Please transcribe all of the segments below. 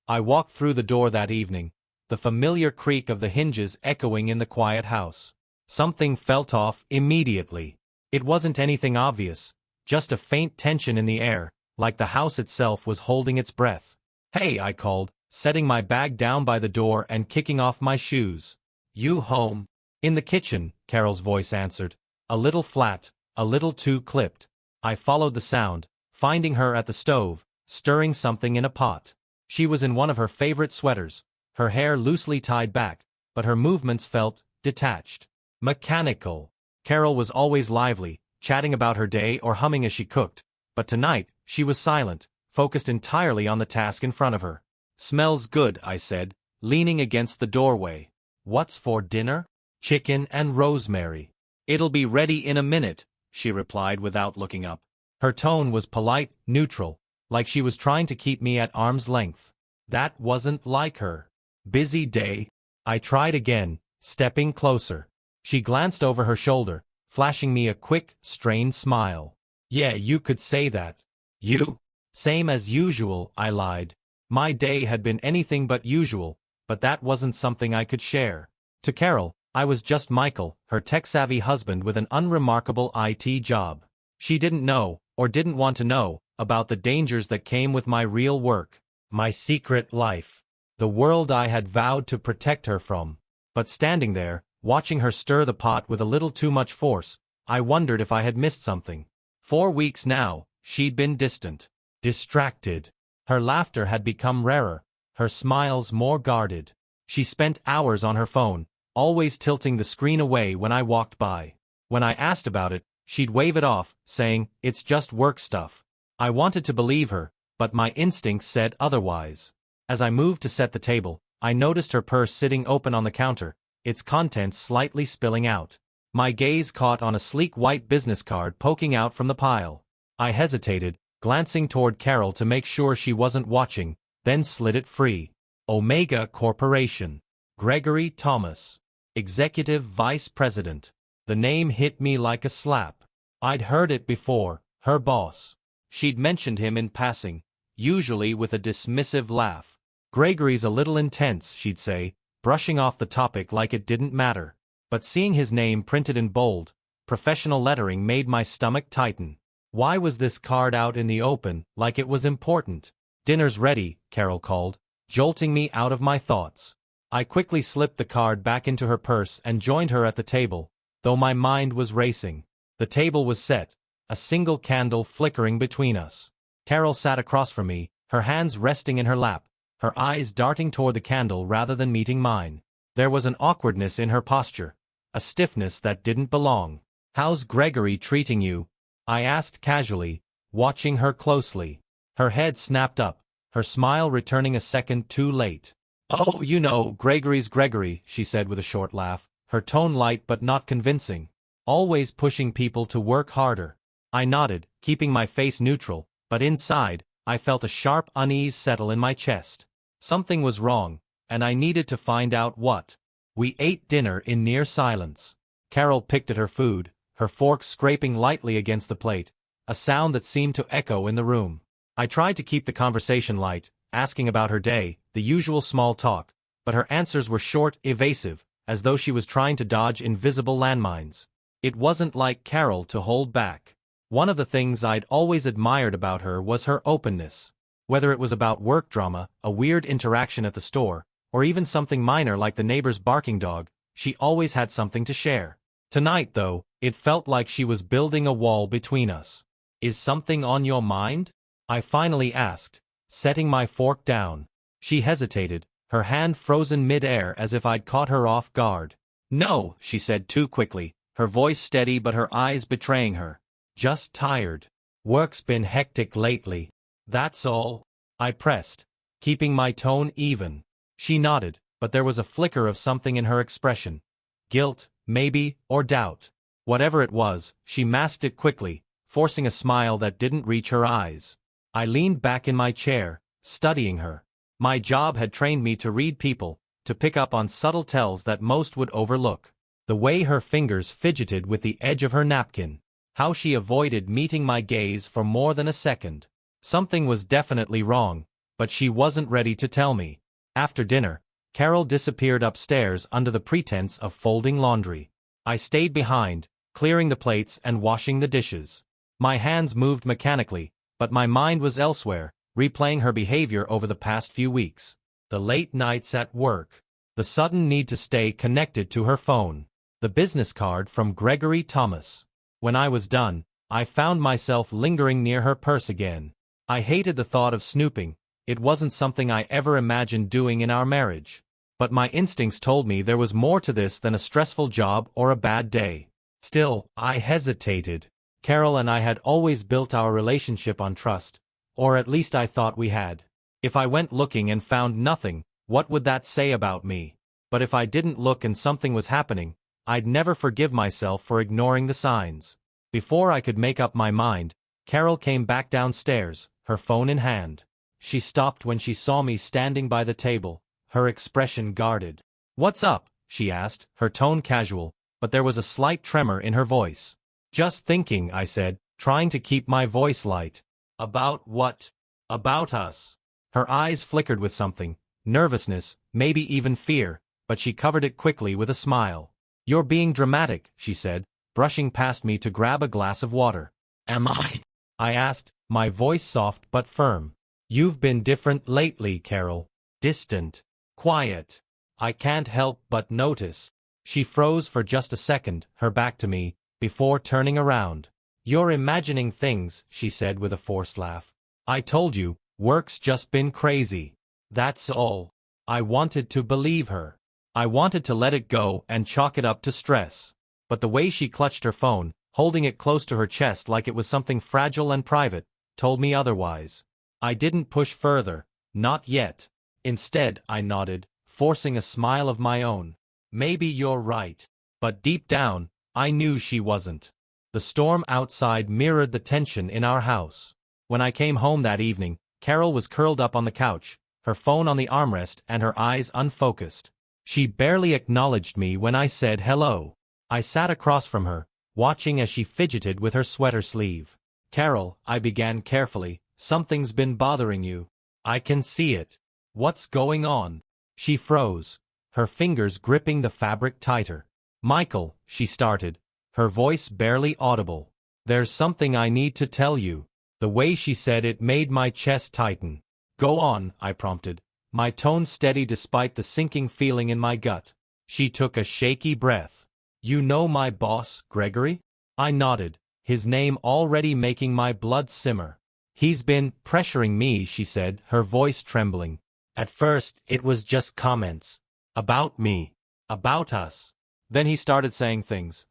I walked through the door that evening, the familiar creak of the hinges echoing in the quiet house. Something felt off immediately. It wasn't anything obvious, just a faint tension in the air, like the house itself was holding its breath. "Hey," I called, setting my bag down by the door and kicking off my shoes. "You home?" "In the kitchen," Carol's voice answered. A little flat, a little too clipped. I followed the sound, finding her at the stove, stirring something in a pot. She was in one of her favorite sweaters, her hair loosely tied back, but her movements felt detached, mechanical. Carol was always lively, chatting about her day or humming as she cooked, but tonight, she was silent, focused entirely on the task in front of her. "Smells good," I said, leaning against the doorway. "What's for dinner?" "Chicken and rosemary." "It'll be ready in a minute," she replied without looking up. Her tone was polite, neutral, like she was trying to keep me at arm's length. That wasn't like her. "Busy day?" I tried again, stepping closer. She glanced over her shoulder, flashing me a quick, strained smile. "Yeah, you could say that." "You?" "Same as usual," I lied. My day had been anything but usual, but that wasn't something I could share. To Carol, I was just Michael, her tech-savvy husband with an unremarkable IT job. She didn't know, or didn't want to know, about the dangers that came with my real work, my secret life, the world I had vowed to protect her from. But standing there, watching her stir the pot with a little too much force, I wondered if I had missed something. 4 weeks now, she'd been distant, distracted. Her laughter had become rarer, her smiles more guarded. She spent hours on her phone, always tilting the screen away when I walked by. When I asked about it, she'd wave it off, saying, "It's just work stuff." I wanted to believe her, but my instincts said otherwise. As I moved to set the table, I noticed her purse sitting open on the counter, its contents slightly spilling out. My gaze caught on a sleek white business card poking out from the pile. I hesitated, glancing toward Carol to make sure she wasn't watching, then slid it free. Omega Corporation. Gregory Thomas. Executive Vice President. The name hit me like a slap. I'd heard it before, her boss. She'd mentioned him in passing, usually with a dismissive laugh. "Gregory's a little intense," she'd say, brushing off the topic like it didn't matter. But seeing his name printed in bold, professional lettering made my stomach tighten. Why was this card out in the open, like it was important? "Dinner's ready," Carol called, jolting me out of my thoughts. I quickly slipped the card back into her purse and joined her at the table, though my mind was racing. The table was set, a single candle flickering between us. Carol sat across from me, her hands resting in her lap, her eyes darting toward the candle rather than meeting mine. There was an awkwardness in her posture, a stiffness that didn't belong. "How's Gregory treating you?" I asked casually, watching her closely. Her head snapped up, her smile returning a second too late. "Oh, you know, Gregory's Gregory," she said with a short laugh, her tone light but not convincing. "Always pushing people to work harder." I nodded, keeping my face neutral, but inside, I felt a sharp unease settle in my chest. Something was wrong, and I needed to find out what. We ate dinner in near silence. Carol picked at her food, her fork scraping lightly against the plate, a sound that seemed to echo in the room. I tried to keep the conversation light, asking about her day, the usual small talk, but her answers were short, evasive, as though she was trying to dodge invisible landmines. It wasn't like Carol to hold back. One of the things I'd always admired about her was her openness. Whether it was about work drama, a weird interaction at the store, or even something minor like the neighbor's barking dog, she always had something to share. Tonight, though, it felt like she was building a wall between us. "Is something on your mind?" I finally asked, setting my fork down. She hesitated, her hand frozen mid-air as if I'd caught her off guard. "No," she said too quickly, her voice steady but her eyes betraying her. "Just tired. Work's been hectic lately. That's all." I pressed, keeping my tone even. She nodded, but there was a flicker of something in her expression. Guilt, maybe, or doubt. Whatever it was, she masked it quickly, forcing a smile that didn't reach her eyes. I leaned back in my chair, studying her. My job had trained me to read people, to pick up on subtle tells that most would overlook. The way her fingers fidgeted with the edge of her napkin. How she avoided meeting my gaze for more than a second. Something was definitely wrong, but she wasn't ready to tell me. After dinner, Carol disappeared upstairs under the pretense of folding laundry. I stayed behind, clearing the plates and washing the dishes. My hands moved mechanically, but my mind was elsewhere, replaying her behavior over the past few weeks. The late nights at work. The sudden need to stay connected to her phone. The business card from Gregory Thomas. When I was done, I found myself lingering near her purse again. I hated the thought of snooping. It wasn't something I ever imagined doing in our marriage. But my instincts told me there was more to this than a stressful job or a bad day. Still, I hesitated. Carol and I had always built our relationship on trust, or at least I thought we had. If I went looking and found nothing, what would that say about me? But if I didn't look and something was happening, I'd never forgive myself for ignoring the signs. Before I could make up my mind, Carol came back downstairs, her phone in hand. She stopped when she saw me standing by the table, her expression guarded. "What's up?" she asked, her tone casual, but there was a slight tremor in her voice. "Just thinking," I said, trying to keep my voice light. "About what?" "About us." Her eyes flickered with something, nervousness, maybe even fear, but she covered it quickly with a smile. "You're being dramatic," she said, brushing past me to grab a glass of water. "Am I?" I asked, my voice soft but firm. "You've been different lately, Carol. Distant. Quiet. I can't help but notice." She froze for just a second, her back to me, before turning around. "You're imagining things," she said with a forced laugh. "I told you, work's just been crazy. That's all." I wanted to believe her. I wanted to let it go and chalk it up to stress. But the way she clutched her phone, holding it close to her chest like it was something fragile and private, told me otherwise. I didn't push further, not yet. Instead, I nodded, forcing a smile of my own. "Maybe you're right." But deep down, I knew she wasn't. The storm outside mirrored the tension in our house. When I came home that evening, Carol was curled up on the couch, her phone on the armrest and her eyes unfocused. She barely acknowledged me when I said hello. I sat across from her, watching as she fidgeted with her sweater sleeve. "Carol," I began carefully, "something's been bothering you. I can see it. What's going on?" She froze, her fingers gripping the fabric tighter. "Michael," she started, her voice barely audible. "There's something I need to tell you." The way she said it made my chest tighten. "Go on," I prompted, my tone steady despite the sinking feeling in my gut. She took a shaky breath. "You know my boss, Gregory?" I nodded, his name already making my blood simmer. "He's been pressuring me," she said, her voice trembling. "At first, it was just comments. About me. About us. Then he started saying things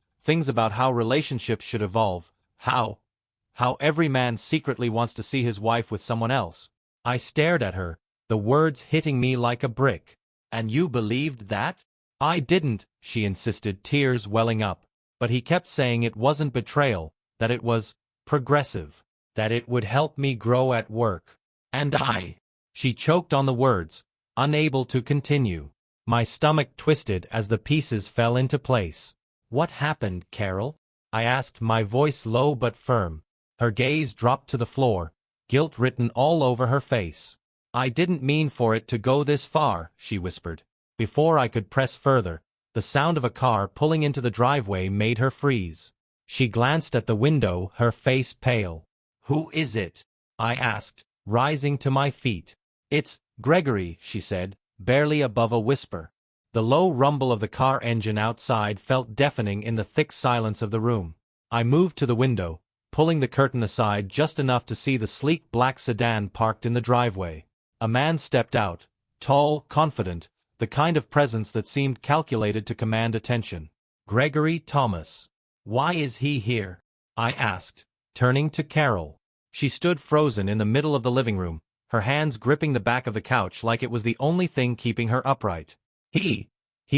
about how relationships should evolve, how every man secretly wants to see his wife with someone else." I stared at her, the words hitting me like a brick. "And you believed that?" "I didn't," she insisted, tears welling up. "But he kept saying it wasn't betrayal, that it was progressive, that it would help me grow at work. And I..." She choked on the words, unable to continue. My stomach twisted as the pieces fell into place. "What happened, Carol?" I asked, my voice low but firm. Her gaze dropped to the floor, guilt written all over her face. "I didn't mean for it to go this far," she whispered. Before I could press further, the sound of a car pulling into the driveway made her freeze. She glanced at the window, her face pale. "Who is it?" I asked, rising to my feet. "It's Gregory," she said, barely above a whisper. The low rumble of the car engine outside felt deafening in the thick silence of the room. I moved to the window, pulling the curtain aside just enough to see the sleek black sedan parked in the driveway. A man stepped out, tall, confident, the kind of presence that seemed calculated to command attention. "Gregory Thomas. Why is he here?" I asked, turning to Carol. She stood frozen in the middle of the living room, her hands gripping the back of the couch like it was the only thing keeping her upright. He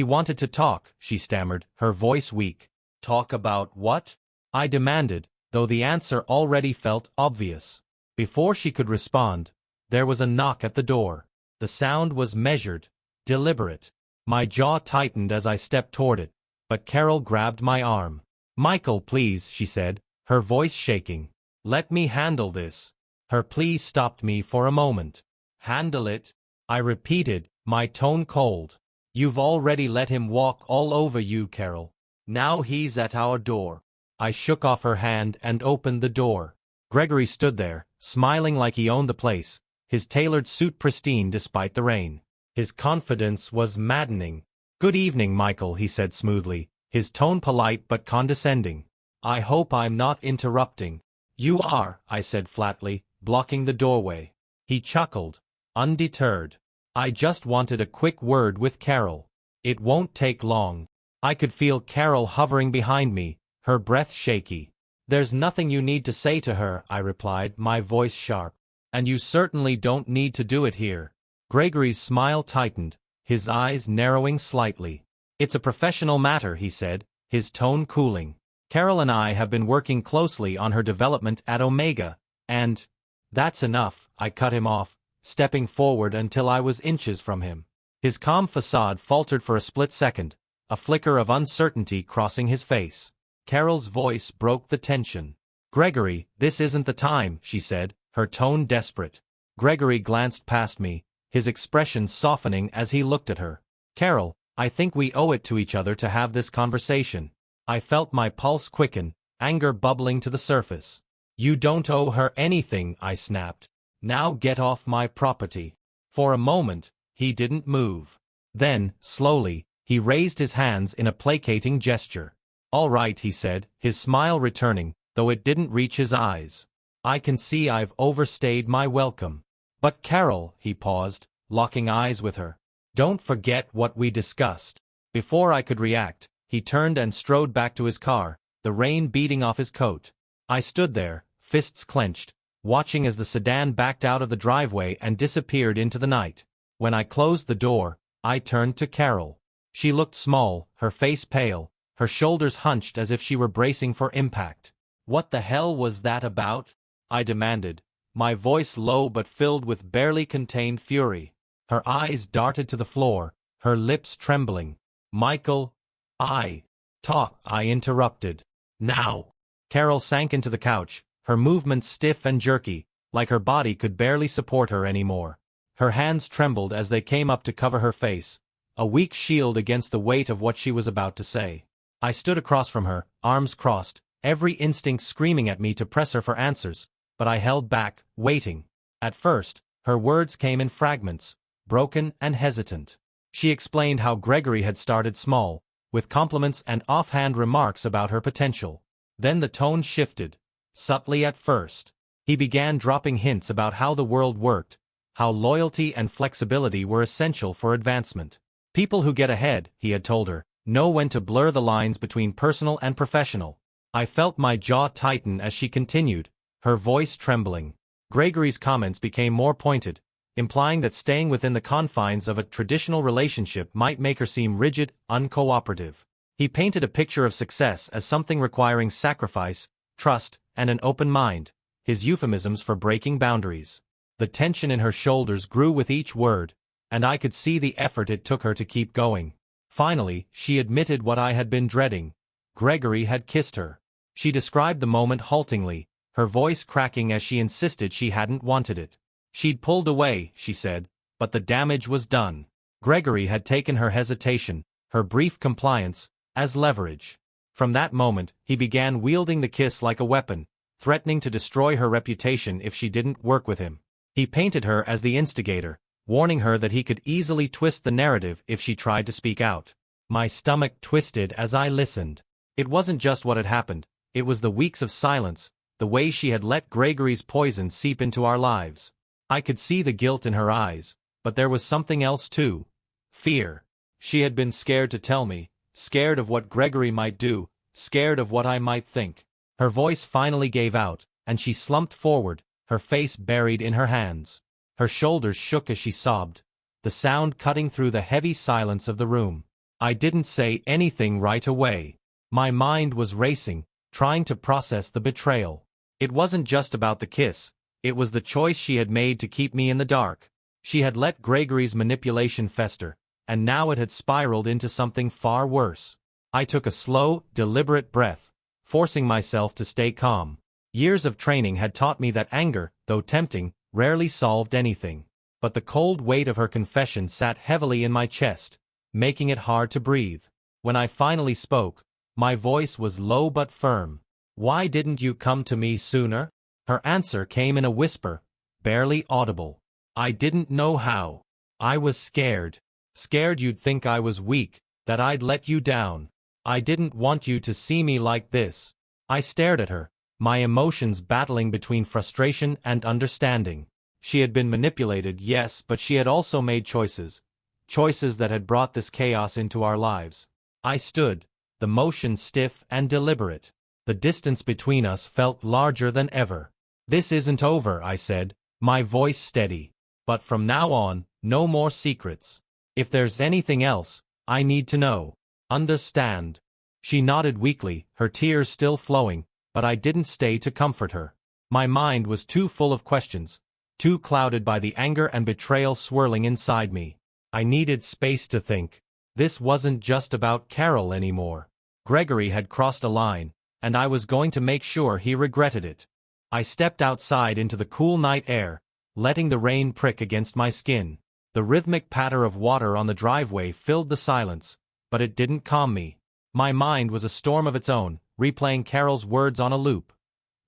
wanted to talk," she stammered, her voice weak. "Talk about what?" I demanded, though the answer already felt obvious. Before she could respond, there was a knock at the door. The sound was measured, deliberate. My jaw tightened as I stepped toward it, but Carol grabbed my arm. "Michael, please," she said, her voice shaking. "Let me handle this." Her plea stopped me for a moment. Handle it, I repeated, my tone cold. You've already let him walk all over you, Carol. Now he's at our door. I shook off her hand and opened the door. Gregory stood there, smiling like he owned the place, his tailored suit pristine despite the rain. His confidence was maddening. Good evening, Michael, he said smoothly, his tone polite but condescending. I hope I'm not interrupting. You are, I said flatly, blocking the doorway. He chuckled, undeterred. I just wanted a quick word with Carol. It won't take long. I could feel Carol hovering behind me, her breath shaky. There's nothing you need to say to her, I replied, my voice sharp. And you certainly don't need to do it here. Gregory's smile tightened, his eyes narrowing slightly. It's a professional matter, he said, his tone cooling. Carol and I have been working closely on her development at Omega, and… That's enough, I cut him off, stepping forward until I was inches from him. His calm facade faltered for a split second, a flicker of uncertainty crossing his face. Carol's voice broke the tension. Gregory, this isn't the time, she said, her tone desperate. Gregory glanced past me, his expression softening as he looked at her. Carol, I think we owe it to each other to have this conversation. I felt my pulse quicken, anger bubbling to the surface. You don't owe her anything, I snapped. Now get off my property. For a moment, he didn't move. Then, slowly, he raised his hands in a placating gesture. All right, he said, his smile returning, though it didn't reach his eyes. I can see I've overstayed my welcome. But Carol, he paused, locking eyes with her. Don't forget what we discussed. Before I could react, he turned and strode back to his car, the rain beating off his coat. I stood there, fists clenched, watching as the sedan backed out of the driveway and disappeared into the night. When I closed the door, I turned to Carol. She looked small, her face pale, her shoulders hunched as if she were bracing for impact. What the hell was that about? I demanded, my voice low but filled with barely contained fury. Her eyes darted to the floor, her lips trembling. Michael, I interrupted. Now. Carol sank into the couch, her movements stiff and jerky, like her body could barely support her anymore. Her hands trembled as they came up to cover her face, a weak shield against the weight of what she was about to say. I stood across from her, arms crossed, every instinct screaming at me to press her for answers, but I held back, waiting. At first, her words came in fragments, broken and hesitant. She explained how Gregory had started small, with compliments and offhand remarks about her potential. Then the tone shifted, subtly at first. He began dropping hints about how the world worked, how loyalty and flexibility were essential for advancement. People who get ahead, he had told her, know when to blur the lines between personal and professional. I felt my jaw tighten as she continued, her voice trembling. Gregory's comments became more pointed, implying that staying within the confines of a traditional relationship might make her seem rigid, uncooperative. He painted a picture of success as something requiring sacrifice, trust, and an open mind, his euphemisms for breaking boundaries. The tension in her shoulders grew with each word, and I could see the effort it took her to keep going. Finally, she admitted what I had been dreading. Gregory had kissed her. She described the moment haltingly, her voice cracking as she insisted she hadn't wanted it. She'd pulled away, she said, but the damage was done. Gregory had taken her hesitation, her brief compliance, as leverage. From that moment, he began wielding the kiss like a weapon, threatening to destroy her reputation if she didn't work with him. He painted her as the instigator, warning her that he could easily twist the narrative if she tried to speak out. My stomach twisted as I listened. It wasn't just what had happened, it was the weeks of silence, the way she had let Gregory's poison seep into our lives. I could see the guilt in her eyes, but there was something else too. Fear. She had been scared to tell me, scared of what Gregory might do, scared of what I might think. Her voice finally gave out, and she slumped forward, her face buried in her hands. Her shoulders shook as she sobbed, the sound cutting through the heavy silence of the room. I didn't say anything right away. My mind was racing, trying to process the betrayal. It wasn't just about the kiss, it was the choice she had made to keep me in the dark. She had let Gregory's manipulation fester, and now it had spiraled into something far worse. I took a slow, deliberate breath, forcing myself to stay calm. Years of training had taught me that anger, though tempting, rarely solved anything. but the cold weight of her confession sat heavily in my chest, making it hard to breathe. When I finally spoke, my voice was low but firm. "Why didn't you come to me sooner?" Her answer came in a whisper, barely audible. "I didn't know how. I was scared. Scared you'd think I was weak, that I'd let you down. I didn't want you to see me like this." I stared at her, my emotions battling between frustration and understanding. She had been manipulated, yes, but she had also made choices. Choices that had brought this chaos into our lives. I stood, the motion stiff and deliberate. The distance between us felt larger than ever. "This isn't over," I said, my voice steady. "But from now on, no more secrets. If there's anything else, I need to know. Understand?" She nodded weakly, her tears still flowing, but I didn't stay to comfort her. My mind was too full of questions, too clouded by the anger and betrayal swirling inside me. I needed space to think. This wasn't just about Carol anymore. Gregory had crossed a line, and I was going to make sure he regretted it. I stepped outside into the cool night air, letting the rain prick against my skin. The rhythmic patter of water on the driveway filled the silence, but it didn't calm me. My mind was a storm of its own, replaying Carol's words on a loop.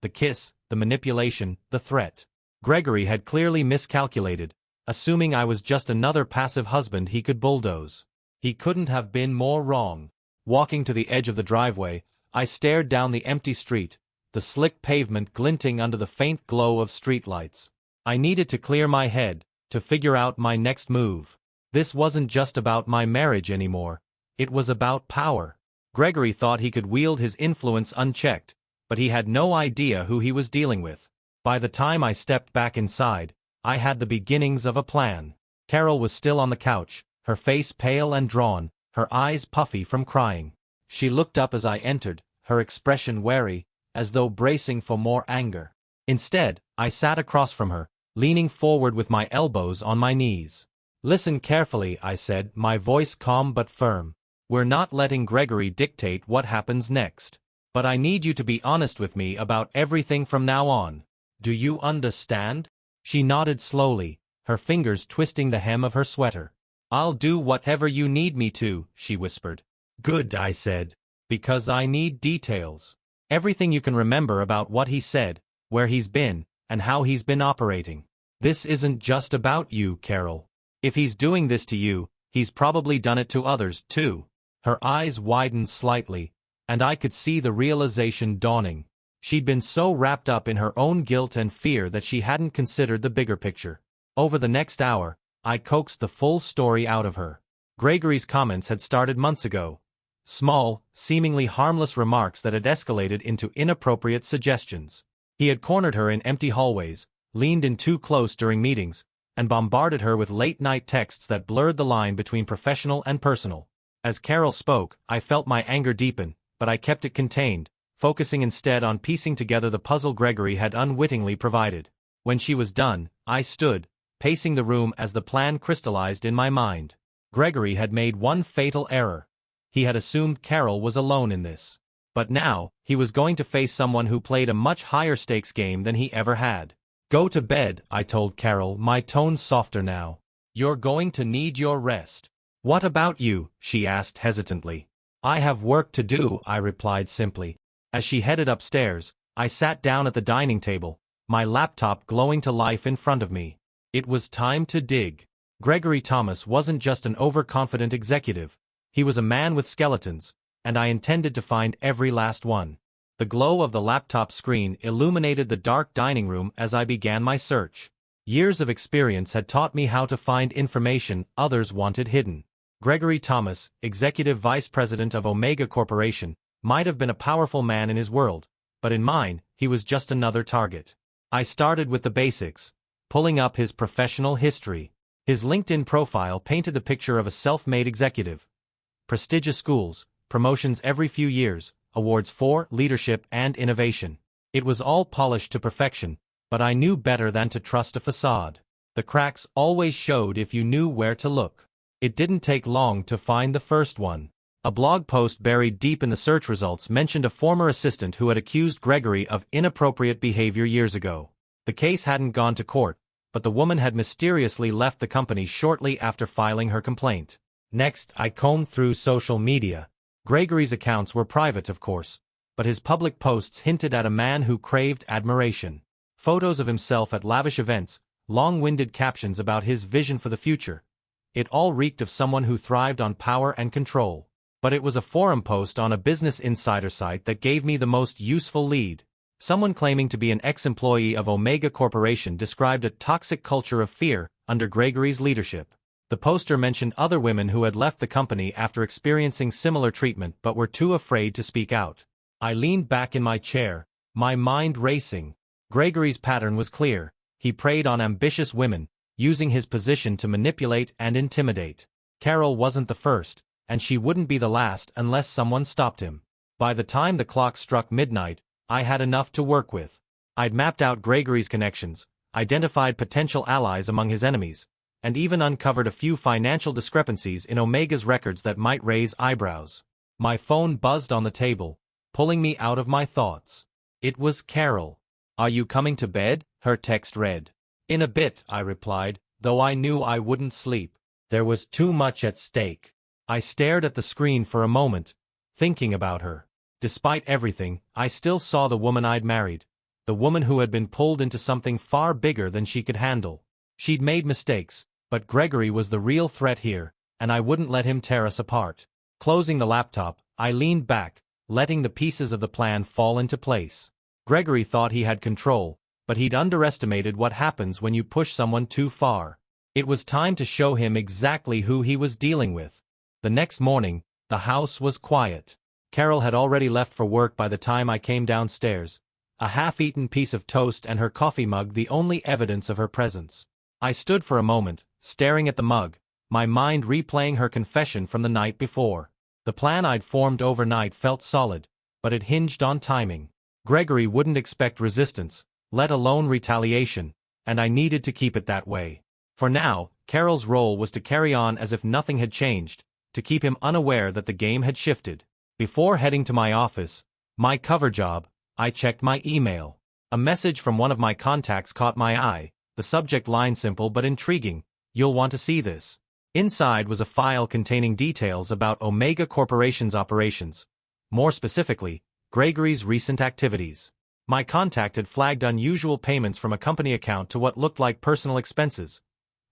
The kiss, the manipulation, the threat. Gregory had clearly miscalculated, assuming I was just another passive husband he could bulldoze. He couldn't have been more wrong. Walking to the edge of the driveway, I stared down the empty street, the slick pavement glinting under the faint glow of streetlights. I needed to clear my head, to figure out my next move. This wasn't just about my marriage anymore. It was about power. Gregory thought he could wield his influence unchecked, but he had no idea who he was dealing with. By the time I stepped back inside, I had the beginnings of a plan. Carol was still on the couch, her face pale and drawn, her eyes puffy from crying. She looked up as I entered, her expression wary, as though bracing for more anger. Instead, I sat across from her, leaning forward with my elbows on my knees. "Listen carefully," I said, my voice calm but firm. "We're not letting Gregory dictate what happens next. But I need you to be honest with me about everything from now on. Do you understand?" She nodded slowly, her fingers twisting the hem of her sweater. "I'll do whatever you need me to," she whispered. "Good," I said. "Because I need details. Everything you can remember about what he said, where he's been, and how he's been operating. This isn't just about you, Carol. If he's doing this to you, he's probably done it to others, too." Her eyes widened slightly, and I could see the realization dawning. She'd been so wrapped up in her own guilt and fear that she hadn't considered the bigger picture. Over the next hour, I coaxed the full story out of her. Gregory's comments had started months ago. Small, seemingly harmless remarks that had escalated into inappropriate suggestions. He had cornered her in empty hallways, leaned in too close during meetings, and bombarded her with late-night texts that blurred the line between professional and personal. As Carol spoke, I felt my anger deepen, but I kept it contained, focusing instead on piecing together the puzzle Gregory had unwittingly provided. When she was done, I stood, pacing the room as the plan crystallized in my mind. Gregory had made one fatal error. He had assumed Carol was alone in this. But now, he was going to face someone who played a much higher stakes game than he ever had. "Go to bed," I told Carol, my tone softer now. "You're going to need your rest." "What about you?" she asked hesitantly. "I have work to do," I replied simply. As she headed upstairs, I sat down at the dining table, my laptop glowing to life in front of me. It was time to dig. Gregory Thomas wasn't just an overconfident executive. He was a man with skeletons, and I intended to find every last one. The glow of the laptop screen illuminated the dark dining room as I began my search. Years of experience had taught me how to find information others wanted hidden. Gregory Thomas, Executive Vice President of Omega Corporation, might have been a powerful man in his world, but in mine, he was just another target. I started with the basics, pulling up his professional history. His LinkedIn profile painted the picture of a self-made executive. Prestigious schools, promotions every few years, awards for leadership and innovation. It was all polished to perfection, but I knew better than to trust a facade. The cracks always showed if you knew where to look. It didn't take long to find the first one. A blog post buried deep in the search results mentioned a former assistant who had accused Gregory of inappropriate behavior years ago. The case hadn't gone to court, but the woman had mysteriously left the company shortly after filing her complaint. Next, I combed through social media. Gregory's accounts were private, of course, but his public posts hinted at a man who craved admiration. Photos of himself at lavish events, long-winded captions about his vision for the future. It all reeked of someone who thrived on power and control. But it was a forum post on a Business Insider site that gave me the most useful lead. Someone claiming to be an ex-employee of Omega Corporation described a toxic culture of fear under Gregory's leadership. The poster mentioned other women who had left the company after experiencing similar treatment but were too afraid to speak out. I leaned back in my chair, my mind racing. Gregory's pattern was clear. He preyed on ambitious women, using his position to manipulate and intimidate. Carol wasn't the first, and she wouldn't be the last unless someone stopped him. By the time the clock struck midnight, I had enough to work with. I'd mapped out Gregory's connections, identified potential allies among his enemies, and even uncovered a few financial discrepancies in Omega's records that might raise eyebrows. My phone buzzed on the table, pulling me out of my thoughts. It was Carol. "Are you coming to bed?" her text read. "In a bit," I replied, though I knew I wouldn't sleep. There was too much at stake. I stared at the screen for a moment, thinking about her. Despite everything, I still saw the woman I'd married, the woman who had been pulled into something far bigger than she could handle. She'd made mistakes, but Gregory was the real threat here, and I wouldn't let him tear us apart. Closing the laptop, I leaned back, letting the pieces of the plan fall into place. Gregory thought he had control, but he'd underestimated what happens when you push someone too far. It was time to show him exactly who he was dealing with. The next morning, the house was quiet. Carol had already left for work by the time I came downstairs, a half-eaten piece of toast and her coffee mug the only evidence of her presence. I stood for a moment, staring at the mug, my mind replaying her confession from the night before. The plan I'd formed overnight felt solid, but it hinged on timing. Gregory wouldn't expect resistance, let alone retaliation, and I needed to keep it that way. For now, Carol's role was to carry on as if nothing had changed, to keep him unaware that the game had shifted. Before heading to my office, my cover job, I checked my email. A message from one of my contacts caught my eye, the subject line simple but intriguing: "You'll want to see this." Inside was a file containing details about Omega Corporation's operations. More specifically, Gregory's recent activities. My contact had flagged unusual payments from a company account to what looked like personal expenses.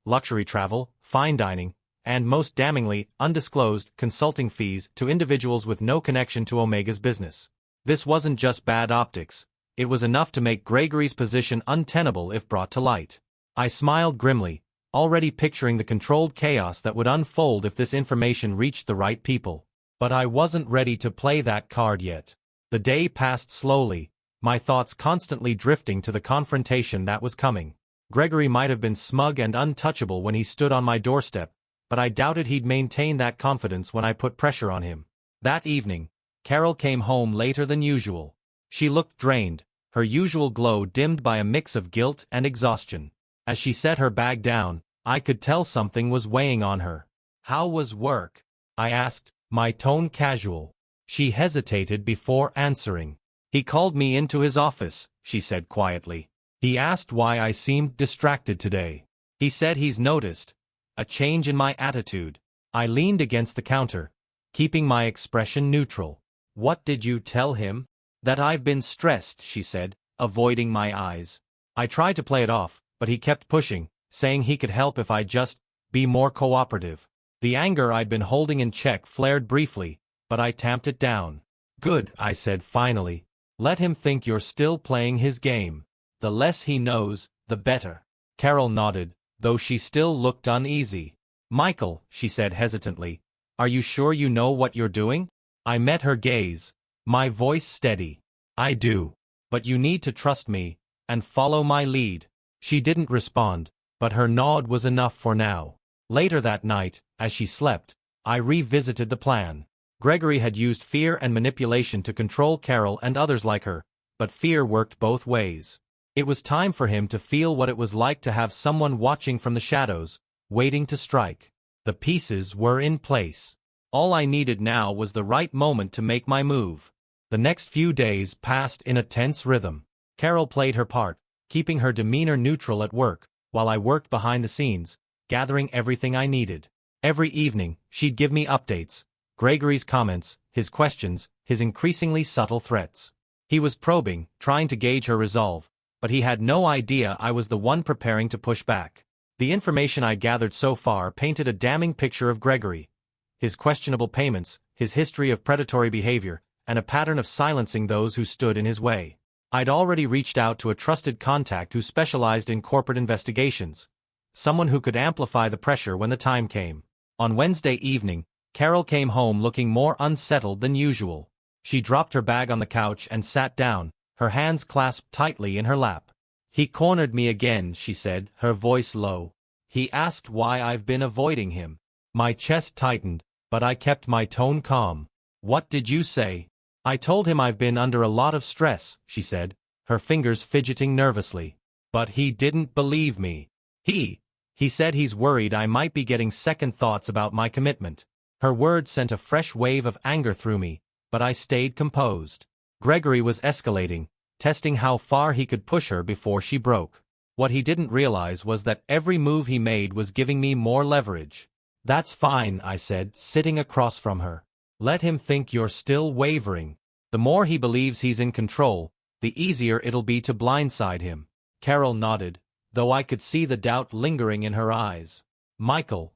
Luxury travel, fine dining, and most damningly, undisclosed consulting fees to individuals with no connection to Omega's business. This wasn't just bad optics. It was enough to make Gregory's position untenable if brought to light. I smiled grimly, already picturing the controlled chaos that would unfold if this information reached the right people. But I wasn't ready to play that card yet. The day passed slowly, my thoughts constantly drifting to the confrontation that was coming. Gregory might have been smug and untouchable when he stood on my doorstep, but I doubted he'd maintain that confidence when I put pressure on him. That evening, Carol came home later than usual. She looked drained, her usual glow dimmed by a mix of guilt and exhaustion. As she set her bag down, I could tell something was weighing on her. "How was work?" I asked, my tone casual. She hesitated before answering. "He called me into his office," she said quietly. "He asked why I seemed distracted today. He said he's noticed a change in my attitude." I leaned against the counter, keeping my expression neutral. "What did you tell him?" "That I've been stressed," she said, avoiding my eyes. I tried to play it off, but he kept pushing, saying he could help if I just be more cooperative. The anger I'd been holding in check flared briefly, but I tamped it down. "Good," I said finally. "Let him think you're still playing his game. The less he knows, the better." Carol nodded, though she still looked uneasy. "Michael," she said hesitantly, "are you sure you know what you're doing?" I met her gaze, my voice steady. "I do. But you need to trust me, and follow my lead." She didn't respond, but her nod was enough for now. Later that night, as she slept, I revisited the plan. Gregory had used fear and manipulation to control Carol and others like her, but fear worked both ways. It was time for him to feel what it was like to have someone watching from the shadows, waiting to strike. The pieces were in place. All I needed now was the right moment to make my move. The next few days passed in a tense rhythm. Carol played her part, keeping her demeanor neutral at work, while I worked behind the scenes, gathering everything I needed. Every evening, she'd give me updates, Gregory's comments, his questions, his increasingly subtle threats. He was probing, trying to gauge her resolve, but he had no idea I was the one preparing to push back. The information I gathered so far painted a damning picture of Gregory. His questionable payments, his history of predatory behavior, and a pattern of silencing those who stood in his way. I'd already reached out to a trusted contact who specialized in corporate investigations, someone who could amplify the pressure when the time came. On Wednesday evening, Carol came home looking more unsettled than usual. She dropped her bag on the couch and sat down, her hands clasped tightly in her lap. "He cornered me again," she said, her voice low. "He asked why I've been avoiding him." My chest tightened, but I kept my tone calm. "What did you say?" "I told him I've been under a lot of stress," she said, her fingers fidgeting nervously. "But he didn't believe me. He said he's worried I might be getting second thoughts about my commitment." Her words sent a fresh wave of anger through me, but I stayed composed. Gregory was escalating, testing how far he could push her before she broke. What he didn't realize was that every move he made was giving me more leverage. "That's fine," I said, sitting across from her. "Let him think you're still wavering. The more he believes he's in control, the easier it'll be to blindside him." Carol nodded, though I could see the doubt lingering in her eyes. "Michael,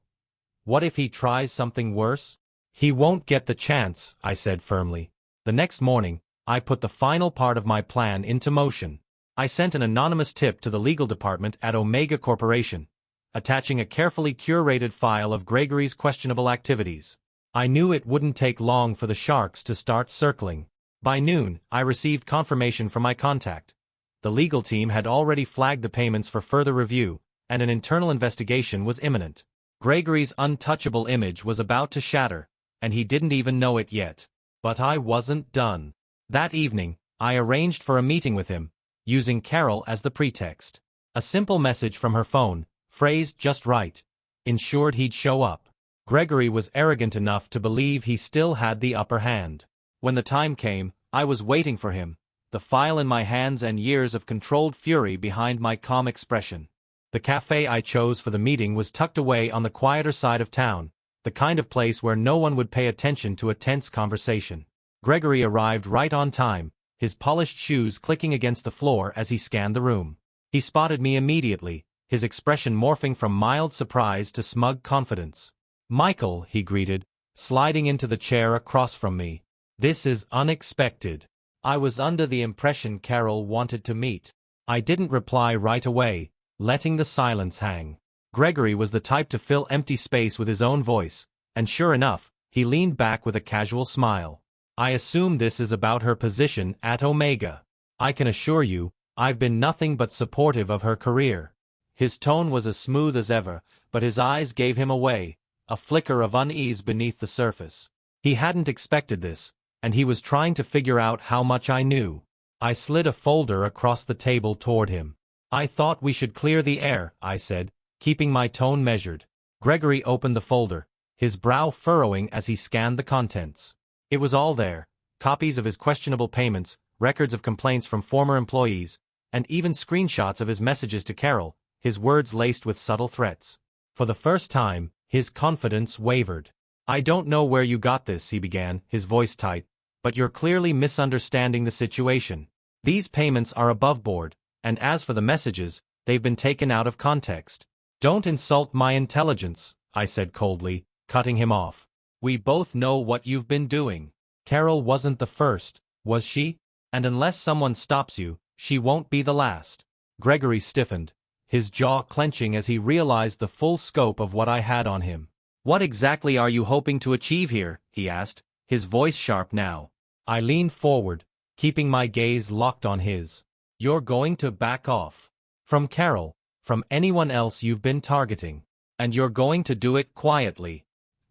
what if he tries something worse?" "He won't get the chance," I said firmly. The next morning, I put the final part of my plan into motion. I sent an anonymous tip to the legal department at Omega Corporation, attaching a carefully curated file of Gregory's questionable activities. I knew it wouldn't take long for the sharks to start circling. By noon, I received confirmation from my contact. The legal team had already flagged the payments for further review, and an internal investigation was imminent. Gregory's untouchable image was about to shatter, and he didn't even know it yet. But I wasn't done. That evening, I arranged for a meeting with him, using Carol as the pretext. A simple message from her phone, phrased just right, ensured he'd show up. Gregory was arrogant enough to believe he still had the upper hand. When the time came, I was waiting for him, the file in my hands and years of controlled fury behind my calm expression. The cafe I chose for the meeting was tucked away on the quieter side of town, the kind of place where no one would pay attention to a tense conversation. Gregory arrived right on time, his polished shoes clicking against the floor as he scanned the room. He spotted me immediately, his expression morphing from mild surprise to smug confidence. "Michael," he greeted, sliding into the chair across from me. "This is unexpected. I was under the impression Carol wanted to meet." I didn't reply right away, letting the silence hang. Gregory was the type to fill empty space with his own voice, and sure enough, he leaned back with a casual smile. "I assume this is about her position at Omega. I can assure you, I've been nothing but supportive of her career." His tone was as smooth as ever, but his eyes gave him away, a flicker of unease beneath the surface. He hadn't expected this, and he was trying to figure out how much I knew. I slid a folder across the table toward him. "I thought we should clear the air," I said, keeping my tone measured. Gregory opened the folder, his brow furrowing as he scanned the contents. It was all there, copies of his questionable payments, records of complaints from former employees, and even screenshots of his messages to Carol, his words laced with subtle threats. For the first time, his confidence wavered. "I don't know where you got this," he began, his voice tight, "but you're clearly misunderstanding the situation. These payments are above board, and as for the messages, they've been taken out of context." "Don't insult my intelligence," I said coldly, cutting him off. "We both know what you've been doing. Carol wasn't the first, was she? And unless someone stops you, she won't be the last." Gregory stiffened, his jaw clenching as he realized the full scope of what I had on him. "What exactly are you hoping to achieve here?" he asked, his voice sharp now. I leaned forward, keeping my gaze locked on his. "You're going to back off. From Carol, from anyone else you've been targeting. And you're going to do it quietly."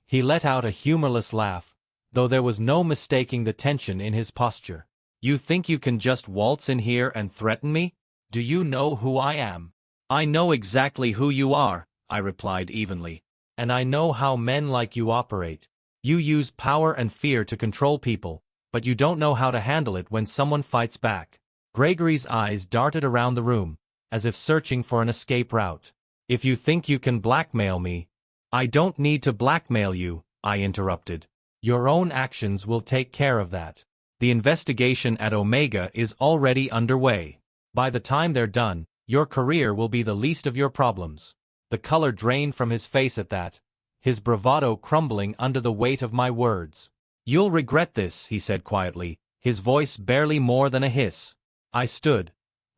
He let out a humorless laugh, though there was no mistaking the tension in his posture. "You think you can just waltz in here and threaten me? Do you know who I am?" "I know exactly who you are," I replied evenly. "And I know how men like you operate. You use power and fear to control people, but you don't know how to handle it when someone fights back." Gregory's eyes darted around the room, as if searching for an escape route. If you think you can blackmail me, I don't need to blackmail you, I interrupted. Your own actions will take care of that. The investigation at Omega is already underway. By the time they're done, your career will be the least of your problems. The color drained from his face at that, his bravado crumbling under the weight of my words. You'll regret this, he said quietly, his voice barely more than a hiss. I stood,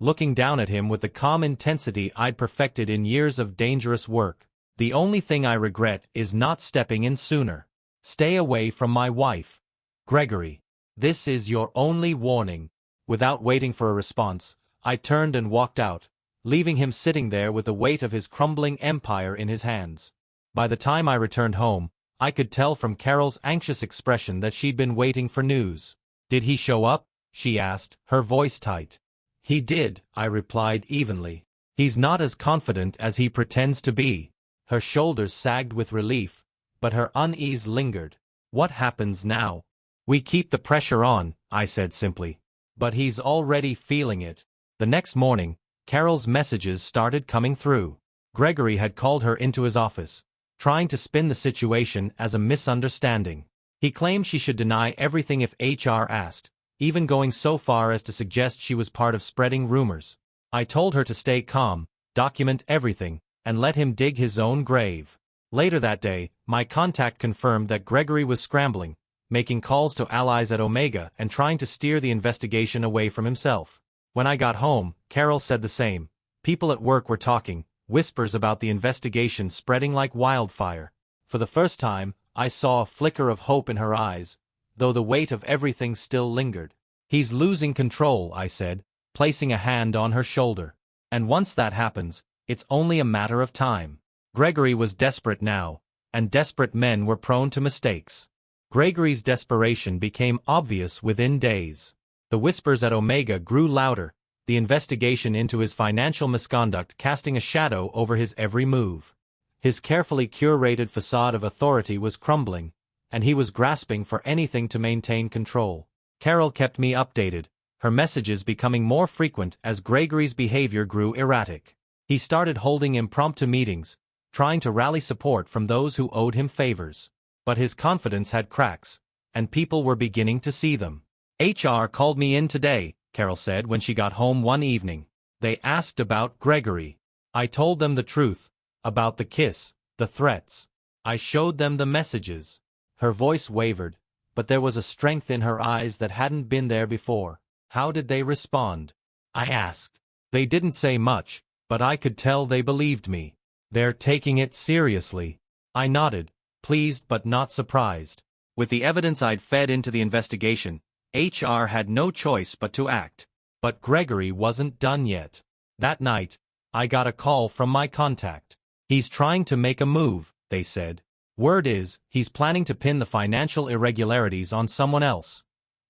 looking down at him with the calm intensity I'd perfected in years of dangerous work. The only thing I regret is not stepping in sooner. Stay away from my wife, Gregory. This is your only warning. Without waiting for a response, I turned and walked out, leaving him sitting there with the weight of his crumbling empire in his hands. By the time I returned home, I could tell from Carol's anxious expression that she'd been waiting for news. Did he show up? She asked, her voice tight. He did, I replied evenly. He's not as confident as he pretends to be. Her shoulders sagged with relief, but her unease lingered. What happens now? We keep the pressure on, I said simply. But he's already feeling it. The next morning, Carol's messages started coming through. Gregory had called her into his office, trying to spin the situation as a misunderstanding. He claimed she should deny everything if HR asked, even going so far as to suggest she was part of spreading rumors. I told her to stay calm, document everything, and let him dig his own grave. Later that day, my contact confirmed that Gregory was scrambling, making calls to allies at Omega and trying to steer the investigation away from himself. When I got home, Carol said the same. People at work were talking, whispers about the investigation spreading like wildfire. For the first time, I saw a flicker of hope in her eyes, though the weight of everything still lingered. He's losing control, I said, placing a hand on her shoulder. And once that happens, it's only a matter of time. Gregory was desperate now, and desperate men were prone to mistakes. Gregory's desperation became obvious within days. The whispers at Omega grew louder, the investigation into his financial misconduct casting a shadow over his every move. His carefully curated facade of authority was crumbling, and he was grasping for anything to maintain control. Carol kept me updated, her messages becoming more frequent as Gregory's behavior grew erratic. He started holding impromptu meetings, trying to rally support from those who owed him favors. But his confidence had cracks, and people were beginning to see them. HR called me in today, Carol said when she got home one evening. They asked about Gregory. I told them the truth, about the kiss, the threats. I showed them the messages. Her voice wavered, but there was a strength in her eyes that hadn't been there before. How did they respond? I asked. They didn't say much, but I could tell they believed me. They're taking it seriously. I nodded, pleased but not surprised. With the evidence I'd fed into the investigation, HR had no choice but to act. But Gregory wasn't done yet. That night, I got a call from my contact. He's trying to make a move, they said. Word is, he's planning to pin the financial irregularities on someone else.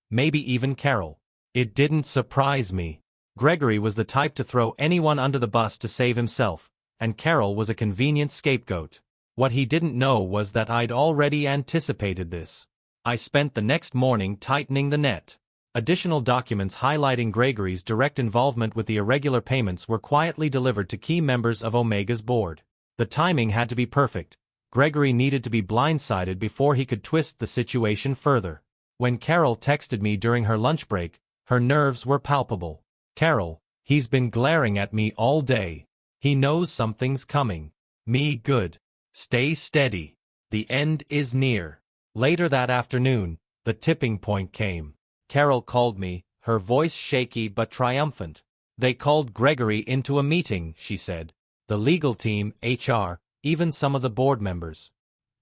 Maybe even Carol. It didn't surprise me. Gregory was the type to throw anyone under the bus to save himself, and Carol was a convenient scapegoat. What he didn't know was that I'd already anticipated this. I spent the next morning tightening the net. Additional documents highlighting Gregory's direct involvement with the irregular payments were quietly delivered to key members of Omega's board. The timing had to be perfect. Gregory needed to be blindsided before he could twist the situation further. When Carol texted me during her lunch break, her nerves were palpable. Carol, he's been glaring at me all day. He knows something's coming. Me good. Stay steady. The end is near. Later that afternoon, the tipping point came. Carol called me, her voice shaky but triumphant. They called Gregory into a meeting, she said. The legal team, HR, even some of the board members.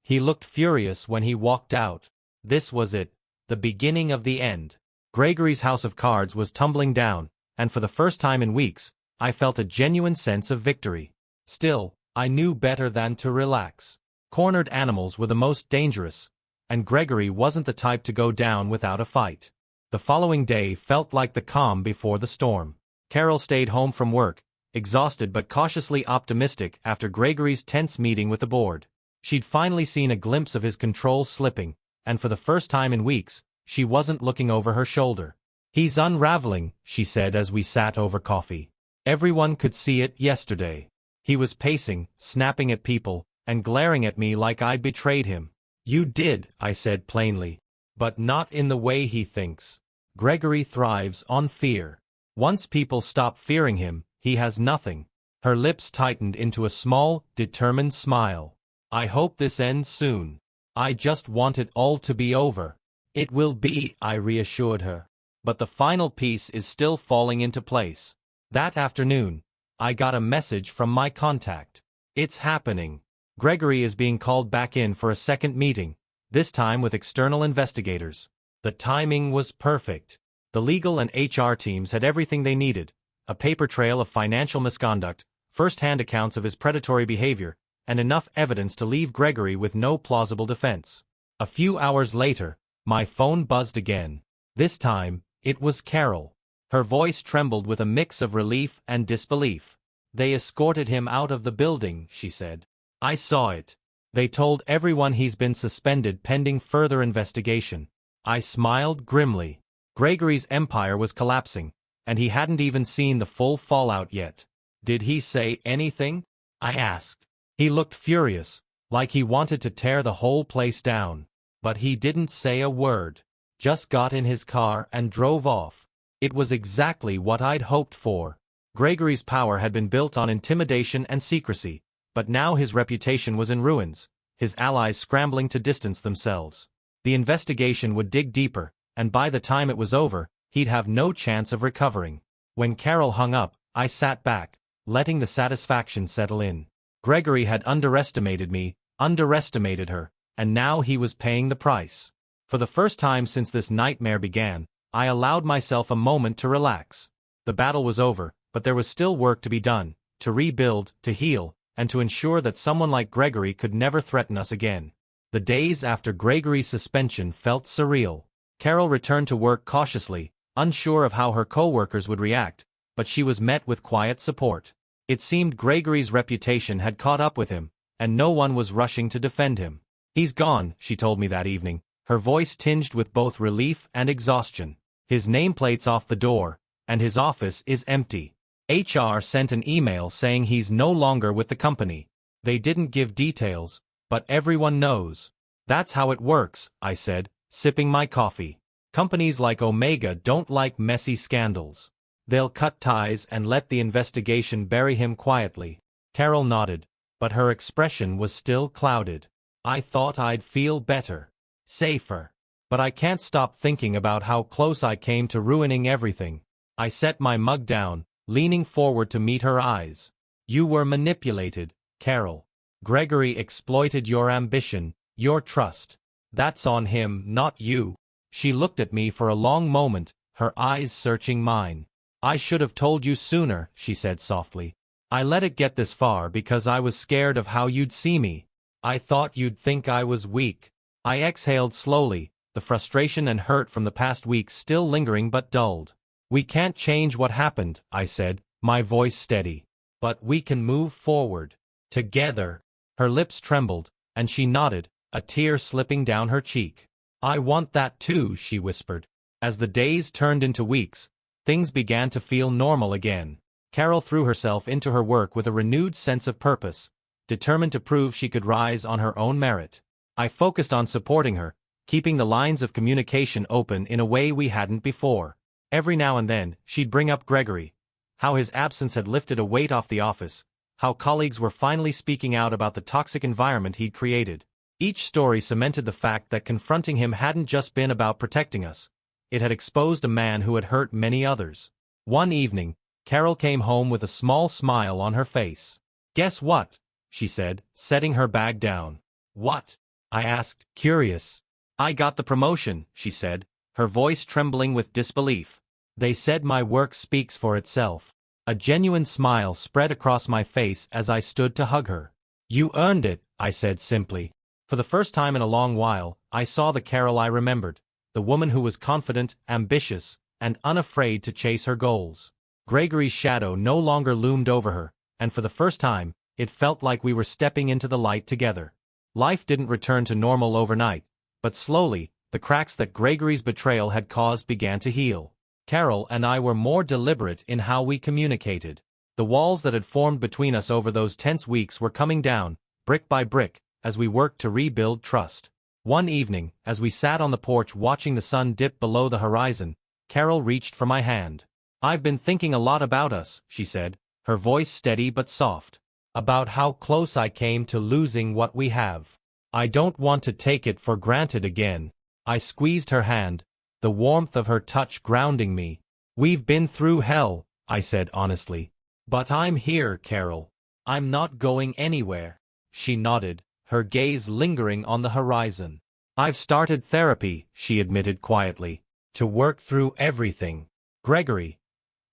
He looked furious when he walked out. This was it, the beginning of the end. Gregory's house of cards was tumbling down, and for the first time in weeks, I felt a genuine sense of victory. Still, I knew better than to relax. Cornered animals were the most dangerous, and Gregory wasn't the type to go down without a fight. The following day felt like the calm before the storm. Carol stayed home from work, exhausted but cautiously optimistic after Gregory's tense meeting with the board. She'd finally seen a glimpse of his control slipping, and for the first time in weeks, she wasn't looking over her shoulder. He's unraveling, she said as we sat over coffee. Everyone could see it yesterday. He was pacing, snapping at people, and glaring at me like I'd betrayed him. "You did," I said plainly. "But not in the way he thinks. Gregory thrives on fear. Once people stop fearing him, he has nothing." Her lips tightened into a small, determined smile. "I hope this ends soon. I just want it all to be over." "It will be," I reassured her. "But the final piece is still falling into place." That afternoon, I got a message from my contact. "It's happening. Gregory is being called back in for a second meeting, this time with external investigators." The timing was perfect. The legal and HR teams had everything they needed: a paper trail of financial misconduct, first-hand accounts of his predatory behavior, and enough evidence to leave Gregory with no plausible defense. A few hours later, my phone buzzed again. This time, it was Carol. Her voice trembled with a mix of relief and disbelief. "They escorted him out of the building," she said. "I saw it. They told everyone he's been suspended pending further investigation." I smiled grimly. Gregory's empire was collapsing, and he hadn't even seen the full fallout yet. "Did he say anything?" I asked. He looked furious, like he wanted to tear the whole place down. But he didn't say a word. Just got in his car and drove off. It was exactly what I'd hoped for. Gregory's power had been built on intimidation and secrecy, but now his reputation was in ruins, his allies scrambling to distance themselves. The investigation would dig deeper, and by the time it was over, he'd have no chance of recovering. When Carol hung up, I sat back, letting the satisfaction settle in. Gregory had underestimated me, underestimated her, and now he was paying the price. For the first time since this nightmare began, I allowed myself a moment to relax. The battle was over, but there was still work to be done, to rebuild, to heal, and to ensure that someone like Gregory could never threaten us again. The days after Gregory's suspension felt surreal. Carol returned to work cautiously, unsure of how her co-workers would react, but she was met with quiet support. It seemed Gregory's reputation had caught up with him, and no one was rushing to defend him. "He's gone," she told me that evening, her voice tinged with both relief and exhaustion. "His nameplate's off the door, and his office is empty. HR sent an email saying he's no longer with the company. They didn't give details, but everyone knows." "That's how it works," I said, sipping my coffee. "Companies like Omega don't like messy scandals. They'll cut ties and let the investigation bury him quietly." Carol nodded, but her expression was still clouded. "I thought I'd feel better. Safer. But I can't stop thinking about how close I came to ruining everything." I set my mug down, leaning forward to meet her eyes. "You were manipulated, Carol. Gregory exploited your ambition, your trust. That's on him, not you." She looked at me for a long moment, her eyes searching mine. "I should have told you sooner," she said softly. "I let it get this far because I was scared of how you'd see me. I thought you'd think I was weak." I exhaled slowly, the frustration and hurt from the past weeks still lingering but dulled. "We can't change what happened," I said, my voice steady. "But we can move forward. Together." Her lips trembled, and she nodded, a tear slipping down her cheek. "I want that too," she whispered. As the days turned into weeks, things began to feel normal again. Carol threw herself into her work with a renewed sense of purpose, determined to prove she could rise on her own merit. I focused on supporting her, keeping the lines of communication open in a way we hadn't before. Every now and then, she'd bring up Gregory, how his absence had lifted a weight off the office, how colleagues were finally speaking out about the toxic environment he'd created. Each story cemented the fact that confronting him hadn't just been about protecting us. It had exposed a man who had hurt many others. One evening, Carol came home with a small smile on her face. "Guess what?" she said, setting her bag down. "What?" I asked, curious. "I got the promotion," she said, her voice trembling with disbelief. "They said my work speaks for itself." A genuine smile spread across my face as I stood to hug her. "You earned it," I said simply. For the first time in a long while, I saw the Carol I remembered, the woman who was confident, ambitious, and unafraid to chase her goals. Gregory's shadow no longer loomed over her, and for the first time, it felt like we were stepping into the light together. Life didn't return to normal overnight, but slowly, the cracks that Gregory's betrayal had caused began to heal. Carol and I were more deliberate in how we communicated. The walls that had formed between us over those tense weeks were coming down, brick by brick, as we worked to rebuild trust. One evening, as we sat on the porch watching the sun dip below the horizon, Carol reached for my hand. "I've been thinking a lot about us," she said, her voice steady but soft. "About how close I came to losing what we have. I don't want to take it for granted again." I squeezed her hand, the warmth of her touch grounding me. "We've been through hell," I said honestly. "But I'm here, Carol. I'm not going anywhere." She nodded, her gaze lingering on the horizon. "I've started therapy," she admitted quietly, "to work through everything. Gregory.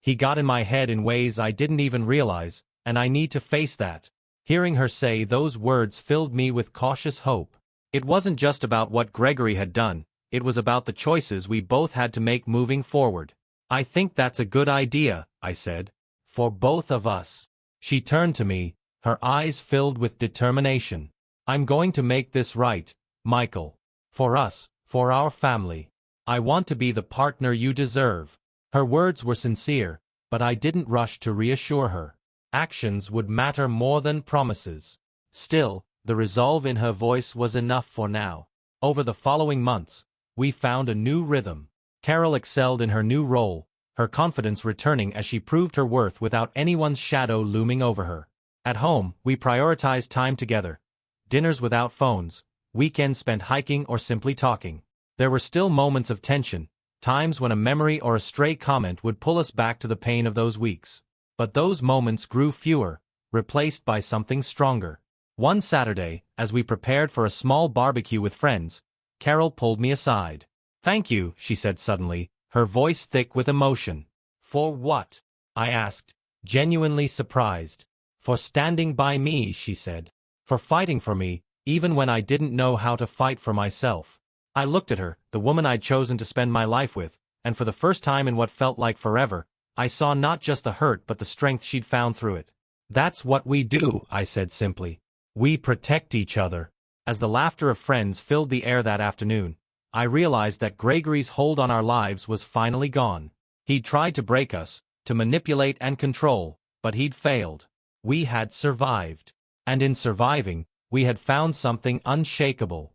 He got in my head in ways I didn't even realize, and I need to face that." Hearing her say those words filled me with cautious hope. It wasn't just about what Gregory had done, it was about the choices we both had to make moving forward. "I think that's a good idea," I said. "For both of us." She turned to me, her eyes filled with determination. "I'm going to make this right, Michael. For us, for our family. I want to be the partner you deserve." Her words were sincere, but I didn't rush to reassure her. Actions would matter more than promises. Still, the resolve in her voice was enough for now. Over the following months, we found a new rhythm. Carol excelled in her new role, her confidence returning as she proved her worth without anyone's shadow looming over her. At home, we prioritized time together. Dinners without phones, weekends spent hiking or simply talking. There were still moments of tension, times when a memory or a stray comment would pull us back to the pain of those weeks. But those moments grew fewer, replaced by something stronger. One Saturday, as we prepared for a small barbecue with friends, Carol pulled me aside. "Thank you," she said suddenly, her voice thick with emotion. "For what?" I asked, genuinely surprised. "For standing by me," she said. "For fighting for me, even when I didn't know how to fight for myself." I looked at her, the woman I'd chosen to spend my life with, and for the first time in what felt like forever, I saw not just the hurt but the strength she'd found through it. "That's what we do," I said simply. "We protect each other." As the laughter of friends filled the air that afternoon, I realized that Gregory's hold on our lives was finally gone. He'd tried to break us, to manipulate and control, but he'd failed. We had survived. And in surviving, we had found something unshakable.